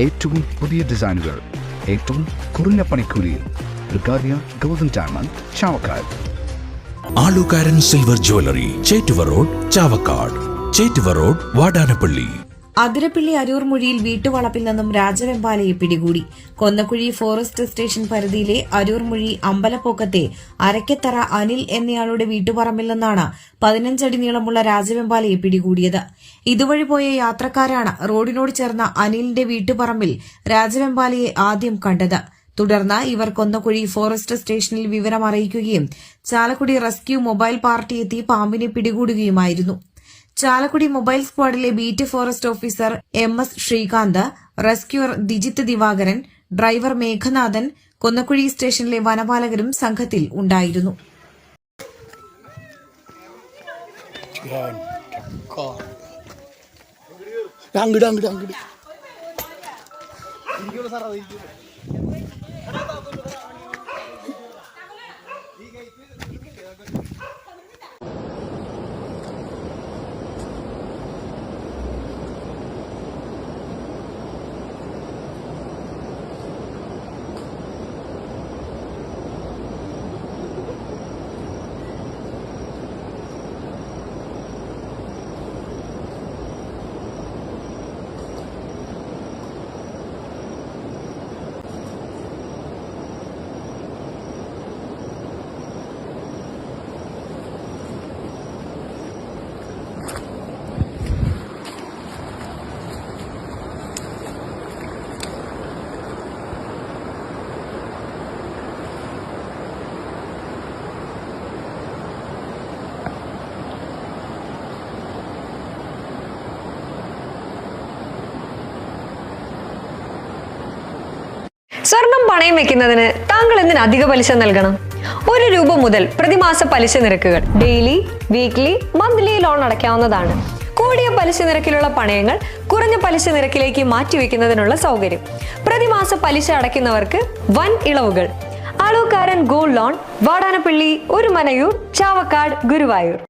ഏറ്റവും പുതിയ ഡിസൈനുകൾ ഏറ്റവും കുറഞ്ഞ പണിക്കൂലിയിൽ. ബ്രിഗാദിയ golden diamond, Chavakkad. Alukkaran silver jewellery, Chettuva road, Chavakkad. Chettuva road, Vadanappally. Athirappilly അരൂർമുഴിയിൽ വീട്ടുവളപ്പിൽ നിന്നും രാജവെമ്പാലയെ പിടികൂടി. കൊന്നക്കുഴി ഫോറസ്റ്റ് സ്റ്റേഷൻ പരിധിയിലെ അരൂർമുഴി അമ്പലപ്പൊക്കത്തെ അരക്കത്തറ അനിൽ എന്നയാളുടെ വീട്ടുപറമ്പിൽ നിന്നാണ് 15 അടി നീളമുള്ള രാജവെമ്പാലയെ പിടികൂടിയത്. ഇതുവഴി പോയ യാത്രക്കാരാണ് റോഡിനോട് ചേർന്ന അനിലിന്റെ വീട്ടുപറമ്പിൽ രാജവെമ്പാലയെ ആദ്യം കണ്ടത്. തുടർന്ന് ഇവർ കൊന്നക്കുഴി ഫോറസ്റ്റ് സ്റ്റേഷനിൽ വിവരം അറിയിക്കുകയും ചാലക്കുടി റെസ്ക്യൂ മൊബൈൽ പാർട്ടി എത്തി പാമ്പിനെ പിടികൂടുകയുമായിരുന്നു. ചാലക്കുടി മൊബൈൽ സ്ക്വാഡിലെ beat forest officer MS Sreekanth, rescuer Dijith Divakaran, driver Meghanathan, Konnakuzhi സ്റ്റേഷനിലെ വനപാലകരും സംഘത്തിൽ ഉണ്ടായിരുന്നു. സ്വർണം പണയം വെക്കുന്നതിന് താങ്കൾ എന്തിന് അധിക പലിശ നൽകണം? 1 രൂപ മുതൽ പ്രതിമാസ പലിശ നിരക്കുകൾ ഡെയിലി, വീക്ക്ലി, മന്ത്ലി ലോൺ അടയ്ക്കാവുന്നതാണ്. കൂടിയ പലിശ നിരക്കിലുള്ള പണയങ്ങൾ കുറഞ്ഞ പലിശ നിരക്കിലേക്ക് മാറ്റിവെക്കുന്നതിനുള്ള സൗകര്യം. പ്രതിമാസ പലിശ അടയ്ക്കുന്നവർക്ക് വൻ ഇളവുകൾ. ആലുകാരൻ ഗോൾഡ് ലോൺ, വാടാനപ്പള്ളി, ഒരുമനയൂർ, ചാവക്കാട്, ഗുരുവായൂർ.